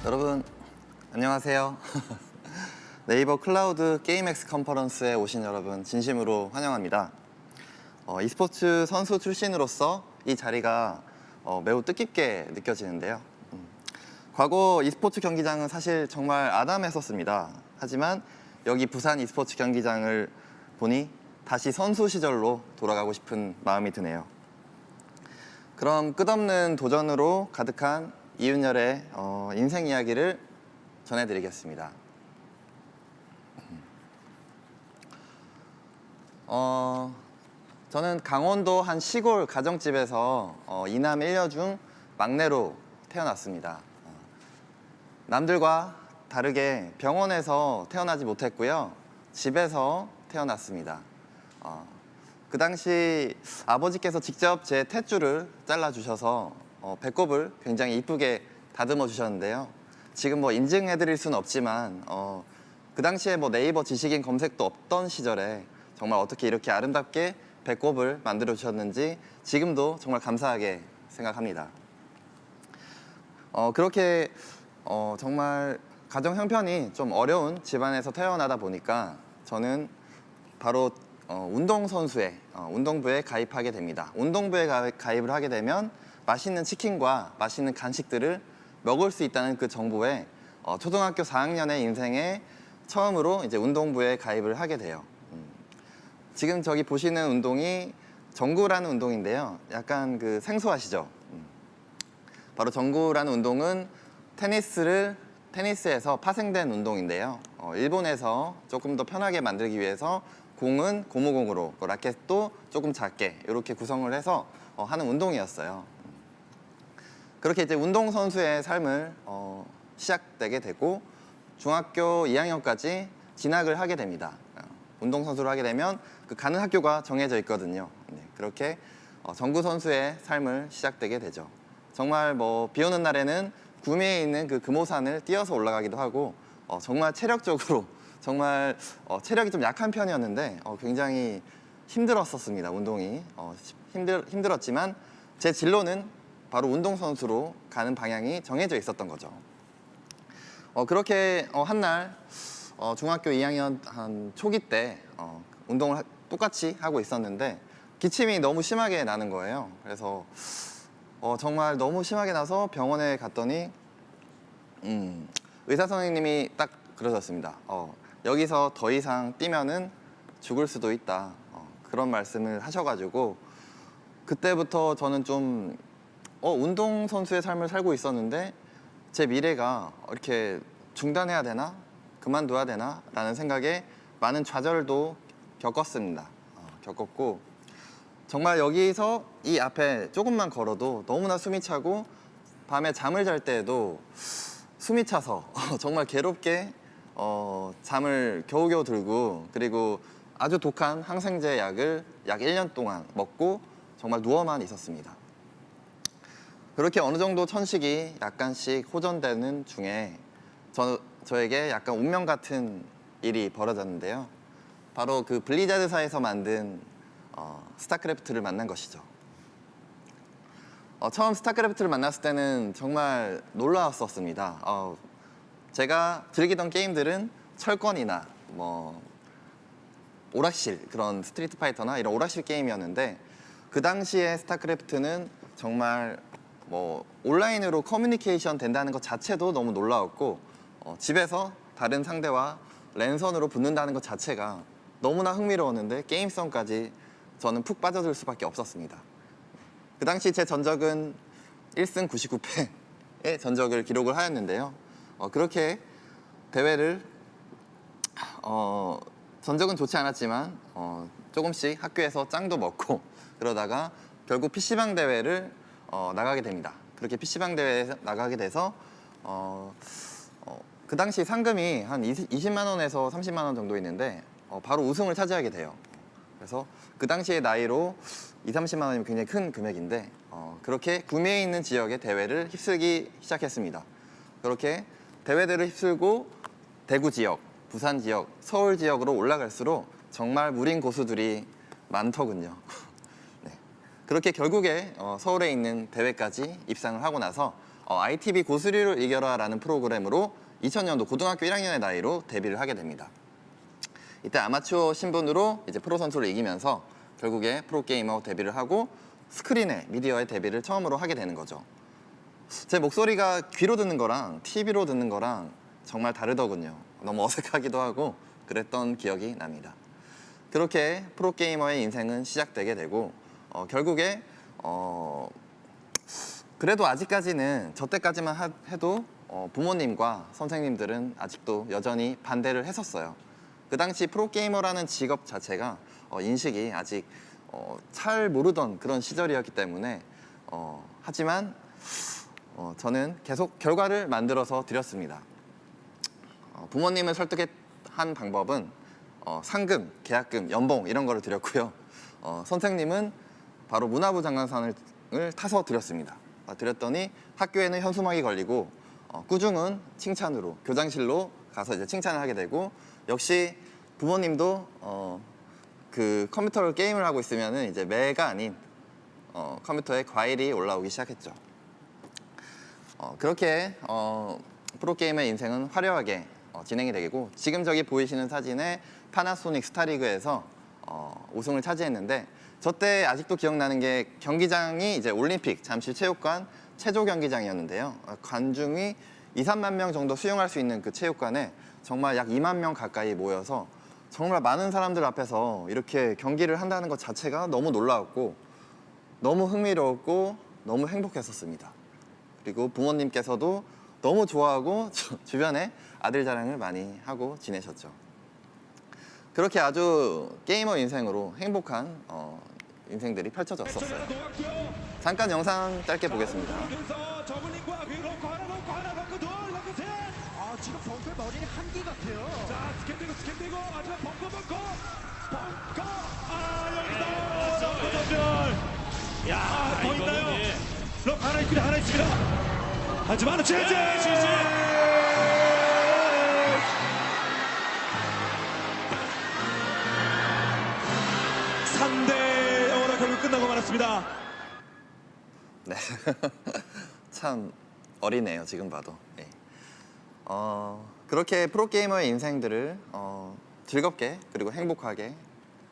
여러분 안녕하세요. 네이버 클라우드 게임엑스 컨퍼런스에 오신 여러분 진심으로 환영합니다. e스포츠 선수 출신으로서 이 자리가 매우 뜻깊게 느껴지는데요. 과거 e스포츠 경기장은 사실 정말 아담했었습니다. 하지만 여기 부산 e스포츠 경기장을 보니 다시 선수 시절로 돌아가고 싶은 마음이 드네요. 그럼 끝없는 도전으로 가득한 이윤열의 인생 이야기를 전해드리겠습니다. 저는 강원도 한 시골 가정집에서 이남 1녀 중 막내로 태어났습니다. 남들과 다르게 병원에서 태어나지 못했고요. 집에서 태어났습니다. 그 당시 아버지께서 직접 제 탯줄을 잘라주셔서 배꼽을 굉장히 이쁘게 다듬어 주셨는데요. 지금 인증해 드릴 수는 없지만 그 당시에 네이버 지식인 검색도 없던 시절에 정말 어떻게 이렇게 아름답게 배꼽을 만들어 주셨는지 지금도 정말 감사하게 생각합니다. 그렇게 정말 가정 형편이 좀 어려운 집안에서 태어나다 보니까 저는 바로 운동선수회, 운동부에 가입하게 됩니다. 운동부에 가입을 하게 되면 맛있는 치킨과 맛있는 간식들을 먹을 수 있다는 그 정보에 초등학교 4학년의 인생에 처음으로 이제 운동부에 가입을 하게 돼요. 지금 저기 보시는 운동이 정구라는 운동인데요. 약간 그 생소하시죠? 바로 정구라는 운동은 테니스에서 파생된 운동인데요. 일본에서 조금 더 편하게 만들기 위해서 공은 고무공으로, 라켓도 조금 작게 이렇게 구성을 해서 하는 운동이었어요. 그렇게 이제 운동선수의 삶을 시작되게 되고 중학교 2학년까지 진학을 하게 됩니다. 운동선수를 하게 되면 그 가는 학교가 정해져 있거든요. 그렇게 정구 선수의 삶을 시작되게 되죠. 정말 비 오는 날에는 구미에 있는 그 금오산을 뛰어서 올라가기도 하고 정말 체력적으로 정말 체력이 좀 약한 편이었는데 굉장히 힘들었었습니다. 운동이 힘들었지만 제 진로는 바로 운동선수로 가는 방향이 정해져 있었던 거죠. 그렇게 한날 중학교 2학년 한 초기 때 운동을 똑같이 하고 있었는데 기침이 너무 심하게 나는 거예요. 그래서 정말 너무 심하게 나서 병원에 갔더니 의사 선생님이 딱 그러셨습니다. 여기서 더 이상 뛰면은 죽을 수도 있다. 그런 말씀을 하셔가지고 그때부터 저는 좀 운동선수의 삶을 살고 있었는데 제 미래가 이렇게 중단해야 되나? 그만둬야 되나? 라는 생각에 많은 좌절도 겪었습니다. 겪었고 정말 여기서 이 앞에 조금만 걸어도 너무나 숨이 차고 밤에 잠을 잘 때에도 숨이 차서 정말 괴롭게 잠을 겨우겨우 들고 그리고 아주 독한 항생제 약을 약 1년 동안 먹고 정말 누워만 있었습니다. 그렇게 어느 정도 천식이 약간씩 호전되는 중에 저에게 약간 운명 같은 일이 벌어졌는데요. 바로 그 블리자드사에서 만든 스타크래프트를 만난 것이죠. 처음 스타크래프트를 만났을 때는 정말 놀라웠었습니다. 제가 즐기던 게임들은 철권이나 오락실 그런 스트리트 파이터나 이런 오락실 게임이었는데 그 당시에 스타크래프트는 정말 온라인으로 커뮤니케이션 된다는 것 자체도 너무 놀라웠고 집에서 다른 상대와 랜선으로 붙는다는 것 자체가 너무나 흥미로웠는데 게임성까지 저는 푹 빠져들 수밖에 없었습니다. 그 당시 제 전적은 1승 99패의 전적을 기록을 하였는데요. 그렇게 대회를 전적은 좋지 않았지만 조금씩 학교에서 짱도 먹고 그러다가 결국 PC방 대회를 나가게 됩니다. 그렇게 PC방 대회에 나가게 돼서 그 당시 상금이 한 20만 원에서 30만 원 정도 있는데 바로 우승을 차지하게 돼요. 그래서 그 당시의 나이로 30만 원이면 굉장히 큰 금액인데 그렇게 구미에 있는 지역의 대회를 휩쓸기 시작했습니다. 그렇게 대회들을 휩쓸고 대구 지역, 부산 지역, 서울 지역으로 올라갈수록 정말 무린 고수들이 많더군요. 네. 그렇게 결국에 서울에 있는 대회까지 입상을 하고 나서 ITV 고수리를 이겨라라는 프로그램으로 2000년도 고등학교 1학년의 나이로 데뷔를 하게 됩니다. 이때 아마추어 신분으로 이제 프로 선수를 이기면서 결국에 프로게이머 데뷔를 하고 스크린에 미디어에 데뷔를 처음으로 하게 되는 거죠. 제 목소리가 귀로 듣는 거랑 TV로 듣는 거랑 정말 다르더군요. 너무 어색하기도 하고 그랬던 기억이 납니다. 그렇게 프로게이머의 인생은 시작되게 되고 결국에 그래도 아직까지는 저 때까지만 해도 부모님과 선생님들은 아직도 여전히 반대를 했었어요. 그 당시 프로게이머라는 직업 자체가 인식이 아직 잘 모르던 그런 시절이었기 때문에 하지만 저는 계속 결과를 만들어서 드렸습니다. 부모님을 설득한 방법은 상금, 계약금, 연봉 이런 거를 드렸고요. 선생님은 바로 문화부 장관상을 타서 드렸습니다. 드렸더니 학교에는 현수막이 걸리고 꾸중은 칭찬으로 교장실로 가서 이제 칭찬을 하게 되고 역시 부모님도 그 컴퓨터로 게임을 하고 있으면은 이제 매가 아닌 컴퓨터에 과일이 올라오기 시작했죠. 그렇게 프로게이머의 인생은 화려하게 진행이 되고 지금 저기 보이시는 사진에 파나소닉 스타리그에서 우승을 차지했는데 저 때 아직도 기억나는 게 경기장이 이제 올림픽 잠실체육관 체조 경기장이었는데요. 관중이 2, 3만 명 정도 수용할 수 있는 그 체육관에 정말 약 2만 명 가까이 모여서 정말 많은 사람들 앞에서 이렇게 경기를 한다는 것 자체가 너무 놀라웠고 너무 흥미로웠고 너무 행복했었습니다. 그리고 부모님께서도 너무 좋아하고 주변에 아들 자랑을 많이 하고 지내셨죠. 그렇게 아주 게이머 인생으로 행복한 인생들이 펼쳐졌었어요. 잠깐 영상 짧게 보겠습니다. 지금 벙커의 머리는 한기 같아요. 자, 스캔되고 마지막 벙커. 여기서 덩전. 야, 더 있나요? 럭 하나 있습니다. 하지만 제재. 3대0으로 결국 끝나고 말았습니다. 네, 참 어리네요 지금 봐도. 네. 그렇게 프로게이머의 인생들을 즐겁게 그리고 행복하게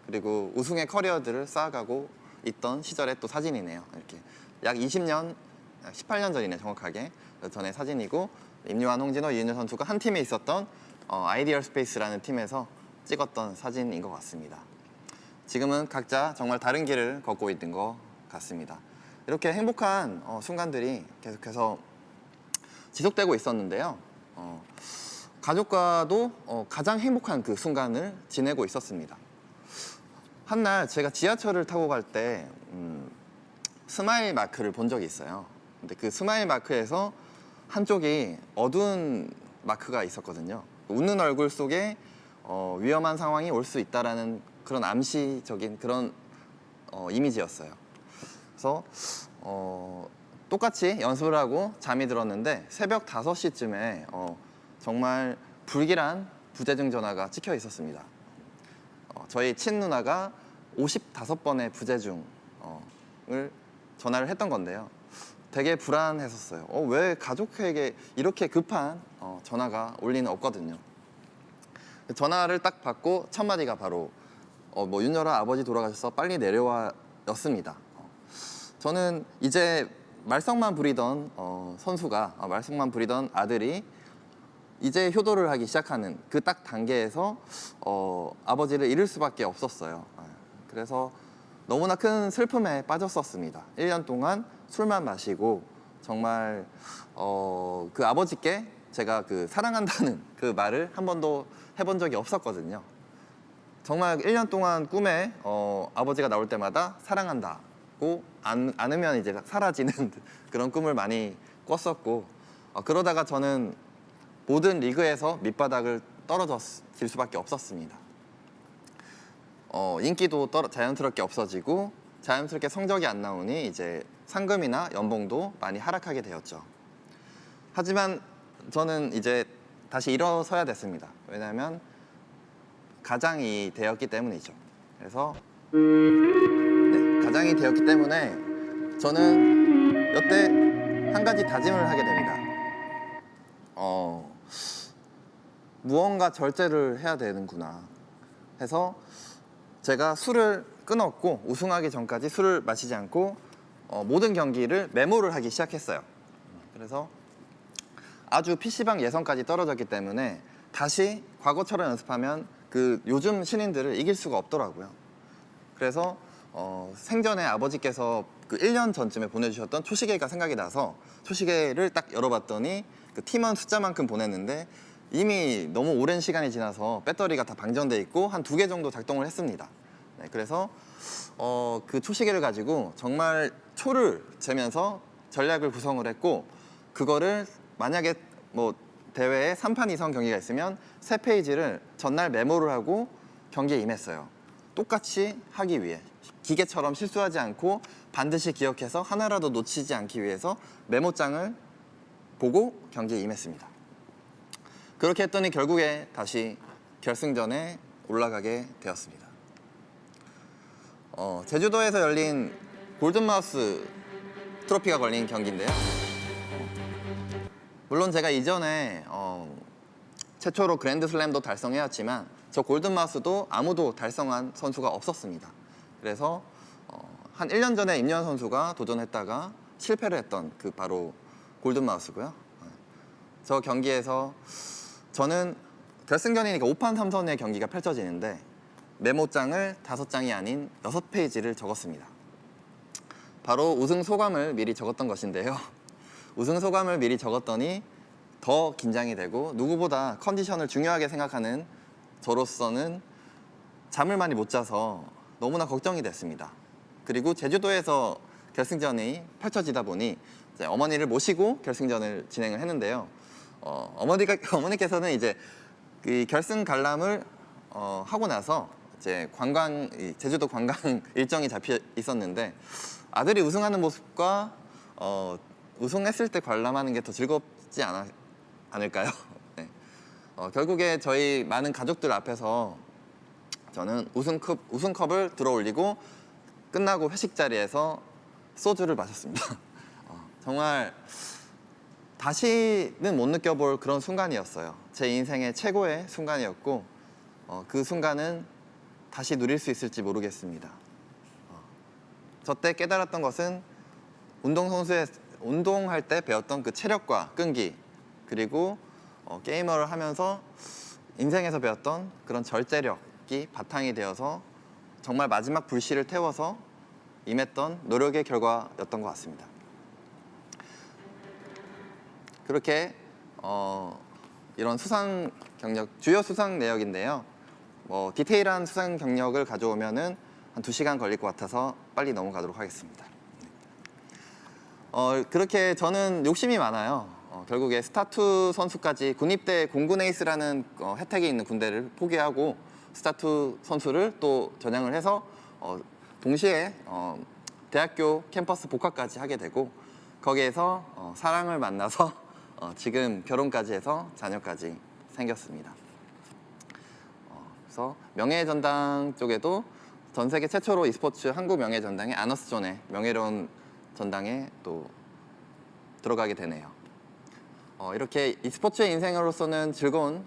그리고 우승의 커리어들을 쌓아가고 있던 시절의 또 사진이네요. 이렇게 약 20년, 18년 전이네 정확하게 전의 사진이고 임요한, 홍진호, 이은열 선수가 한 팀에 있었던 아이디얼 스페이스라는 팀에서 찍었던 사진인 것 같습니다. 지금은 각자 정말 다른 길을 걷고 있는 것 같습니다. 이렇게 행복한 순간들이 계속해서 지속되고 있었는데요. 가족과도 가장 행복한 그 순간을 지내고 있었습니다. 한날 제가 지하철을 타고 갈 때 스마일 마크를 본 적이 있어요. 근데 그 스마일 마크에서 한쪽이 어두운 마크가 있었거든요. 웃는 얼굴 속에 위험한 상황이 올 수 있다라는 그런 암시적인 그런 이미지였어요. 그래서 똑같이 연습을 하고 잠이 들었는데 새벽 5시쯤에 정말 불길한 부재중 전화가 찍혀 있었습니다. 저희 친누나가 55번의 부재중을 전화를 했던 건데요. 되게 불안했었어요. 왜 가족에게 이렇게 급한 전화가 올 리는 없거든요. 전화를 딱 받고 첫 마디가 바로 윤열아 아버지 돌아가셔서 빨리 내려와 였습니다. 저는 이제 말썽만 부리던 선수가 말썽만 부리던 아들이 이제 효도를 하기 시작하는 그 딱 단계에서 아버지를 잃을 수밖에 없었어요. 그래서 너무나 큰 슬픔에 빠졌었습니다. 1년 동안 술만 마시고 정말 그 아버지께 제가 그 사랑한다는 그 말을 한 번도 해본 적이 없었거든요. 정말 1년 동안 꿈에 아버지가 나올 때마다 사랑한다고 안으면 이제 사라지는 그런 꿈을 많이 꿨었고 그러다가 저는 모든 리그에서 밑바닥을 떨어질 수밖에 없었습니다. 인기도 자연스럽게 없어지고 자연스럽게 성적이 안 나오니 이제 상금이나 연봉도 많이 하락하게 되었죠. 하지만 저는 이제 다시 일어서야 됐습니다. 왜냐하면 가장이 되었기 때문이죠. 그래서 가장이 되었기 때문에 저는 여태 한 가지 다짐을 하게 됩니다. 무언가 절제를 해야 되는구나 해서 제가 술을 끊었고 우승하기 전까지 술을 마시지 않고 모든 경기를 메모를 하기 시작했어요. 그래서 아주 PC방 예선까지 떨어졌기 때문에 다시 과거처럼 연습하면 그 요즘 신인들을 이길 수가 없더라고요. 그래서 생전에 아버지께서 그 1년 전쯤에 보내주셨던 초시계가 생각이 나서 초시계를 딱 열어봤더니 그 팀원 숫자만큼 보냈는데 이미 너무 오랜 시간이 지나서 배터리가 다 방전돼 있고 한 2개 정도 작동을 했습니다. 네, 그래서 그 초시계를 가지고 정말 초를 재면서 전략을 구성을 했고 그거를 만약에 뭐 대회에 3판 이상 경기가 있으면 3페이지를 전날 메모를 하고 경기에 임했어요. 똑같이 하기 위해 기계처럼 실수하지 않고 반드시 기억해서 하나라도 놓치지 않기 위해서 메모장을 보고 경기에 임했습니다. 그렇게 했더니 결국에 다시 결승전에 올라가게 되었습니다. 제주도에서 열린 골든마우스 트로피가 걸린 경기인데요. 물론 제가 이전에 최초로 그랜드슬램도 달성해왔지만 저 골든마우스도 아무도 달성한 선수가 없었습니다. 그래서 한 1년 전에 임요한 선수가 도전했다가 실패를 했던 그 바로 골든마우스고요. 저 경기에서 저는 결승전이니까 5판 3선의 경기가 펼쳐지는데 메모장을 5장이 아닌 6페이지를 적었습니다. 바로 우승 소감을 미리 적었던 것인데요. 우승 소감을 미리 적었더니 더 긴장이 되고 누구보다 컨디션을 중요하게 생각하는 저로서는 잠을 많이 못 자서 너무나 걱정이 됐습니다. 그리고 제주도에서 결승전이 펼쳐지다 보니 이제 어머니를 모시고 결승전을 진행을 했는데요. 어머니께서는 이제 이 결승 관람을 하고 나서 이제 제주도 관광 일정이 잡혀 있었는데 아들이 우승하는 모습과 우승했을 때 관람하는 게 더 즐겁지 않을까요? 네. 결국에 저희 많은 가족들 앞에서 저는 우승컵을 들어 올리고 끝나고 회식 자리에서 소주를 마셨습니다. 정말 다시는 못 느껴볼 그런 순간이었어요. 제 인생의 최고의 순간이었고 그 순간은 다시 누릴 수 있을지 모르겠습니다. 저 때 깨달았던 것은 운동할 때 배웠던 그 체력과 끈기 그리고 게이머를 하면서 인생에서 배웠던 그런 절제력이 바탕이 되어서 정말 마지막 불씨를 태워서 임했던 노력의 결과였던 것 같습니다. 그렇게 이런 수상 경력, 주요 수상 내역인데요. 디테일한 수상 경력을 가져오면은 한 2시간 걸릴 것 같아서 빨리 넘어가도록 하겠습니다. 그렇게 저는 욕심이 많아요. 결국에 스타2 선수까지 군입대 공군 에이스라는 혜택이 있는 군대를 포기하고 스타2 선수를 또 전향을 해서 동시에 대학교 캠퍼스 복학까지 하게 되고 거기에서 사랑을 만나서 지금 결혼까지 해서 자녀까지 생겼습니다. 그래서 명예전당 쪽에도 전 세계 최초로 e스포츠 한국 명예전당의 아너스존의 명예로운 전당에 또 들어가게 되네요. 이렇게 e스포츠의 인생으로서는 즐거운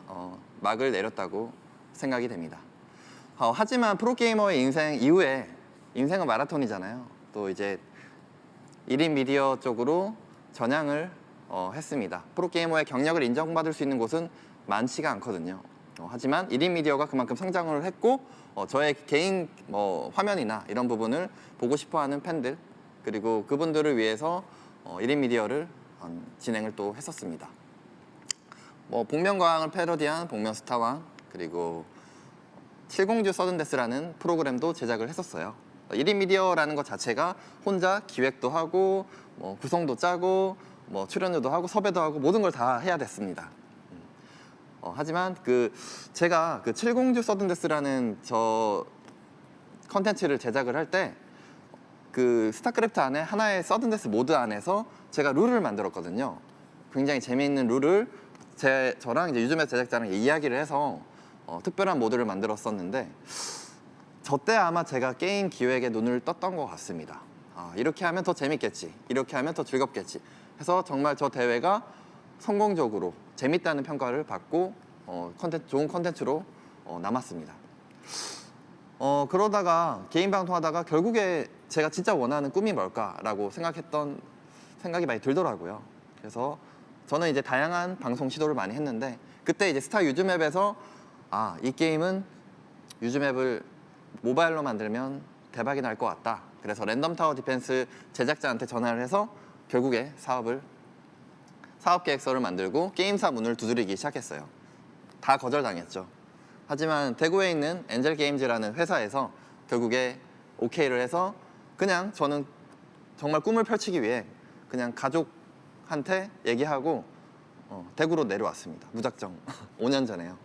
막을 내렸다고 생각이 됩니다. 하지만 프로게이머의 인생 이후에 인생은 마라톤이잖아요. 또 이제 1인 미디어 쪽으로 전향을 했습니다. 프로게이머의 경력을 인정받을 수 있는 곳은 많지가 않거든요. 하지만 1인 미디어가 그만큼 성장을 했고 저의 개인 화면이나 이런 부분을 보고 싶어하는 팬들 그리고 그분들을 위해서 1인 미디어를 진행을 또 했었습니다. 복면가왕을 패러디한 복면스타왕 그리고 7공주 서든데스라는 프로그램도 제작을 했었어요. 1인 미디어라는 것 자체가 혼자 기획도 하고 구성도 짜고 출연료도 하고 섭외도 하고 모든 걸 다 해야 됐습니다. 하지만 제가 7공주 서든데스라는 저 컨텐츠를 제작을 할 때 그 스타크래프트 안에 하나의 서든데스 모드 안에서 제가 룰을 만들었거든요. 굉장히 재미있는 룰을 저랑 이제 유즈메 제작자랑 이야기를 해서 특별한 모드를 만들었었는데 저 때 아마 제가 게임 기획에 눈을 떴던 것 같습니다. 이렇게 하면 더 재밌겠지, 이렇게 하면 더 즐겁겠지. 해서 정말 저 대회가 성공적으로 재밌다는 평가를 받고 좋은 컨텐츠로 남았습니다. 그러다가 개인 방송하다가 결국에 제가 진짜 원하는 꿈이 뭘까라고 생각했던 생각이 많이 들더라고요. 그래서 저는 이제 다양한 방송 시도를 많이 했는데 그때 이제 스타 유즈맵에서 이 게임은 유즈맵을 모바일로 만들면 대박이 날 것 같다. 그래서 랜덤 타워 디펜스 제작자한테 전화를 해서 결국에 사업 계획서를 만들고 게임사 문을 두드리기 시작했어요. 다 거절당했죠. 하지만 대구에 있는 엔젤 게임즈라는 회사에서 결국에 오케이를 해서 그냥 저는 정말 꿈을 펼치기 위해 그냥 가족한테 얘기하고 대구로 내려왔습니다. 무작정 5년 전에요.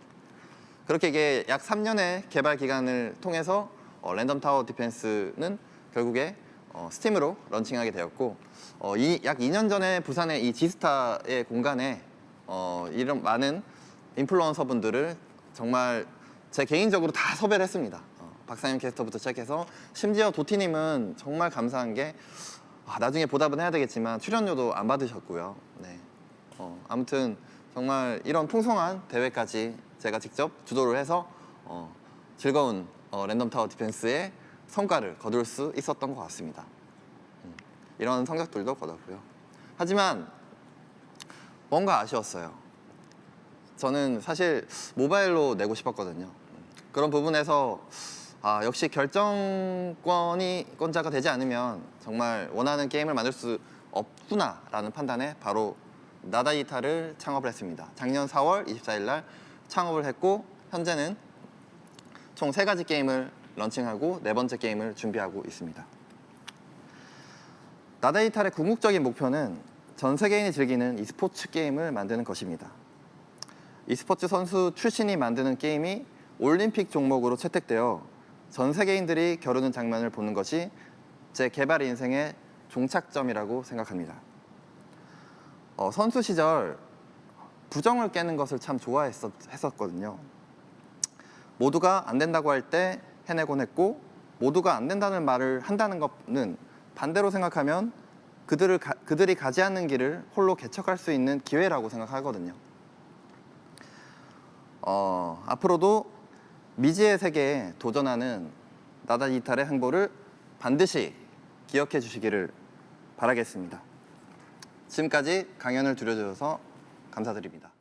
그렇게 이게 약 3년의 개발 기간을 통해서 랜덤 타워 디펜스는 결국에 스팀으로 런칭하게 되었고 약 2년 전에 부산의 이 지스타의 공간에 이런 많은 인플루언서 분들을 정말 제 개인적으로 다 섭외를 했습니다. 박상현 캐스터부터 시작해서 심지어 도티님은 정말 감사한 게 나중에 보답은 해야 되겠지만 출연료도 안 받으셨고요. 네. 아무튼 정말 이런 풍성한 대회까지 제가 직접 주도를 해서 즐거운 랜덤 타워 디펜스의 성과를 거둘 수 있었던 것 같습니다. 이런 성적들도 거뒀고요. 하지만 뭔가 아쉬웠어요. 저는 사실 모바일로 내고 싶었거든요. 그런 부분에서 역시 결정권자가 되지 않으면 정말 원하는 게임을 만들 수 없구나라는 판단에 바로 나다이타를 창업을 했습니다. 작년 4월 24일 날 창업을 했고 현재는 총 3가지 게임을 런칭하고 4번째 게임을 준비하고 있습니다. 나다이탈의 궁극적인 목표는 전 세계인이 즐기는 e스포츠 게임을 만드는 것입니다. e스포츠 선수 출신이 만드는 게임이 올림픽 종목으로 채택되어 전 세계인들이 겨루는 장면을 보는 것이 제 개발 인생의 종착점이라고 생각합니다. 선수 시절 부정을 깨는 것을 참 좋아했었거든요. 모두가 안 된다고 할 때 해내곤 했고 모두가 안 된다는 말을 한다는 것은 반대로 생각하면 그들이 가지 않는 길을 홀로 개척할 수 있는 기회라고 생각하거든요. 앞으로도 미지의 세계에 도전하는 나다이탈의 행보를 반드시 기억해 주시기를 바라겠습니다. 지금까지 강연을 들어주셔서 감사드립니다.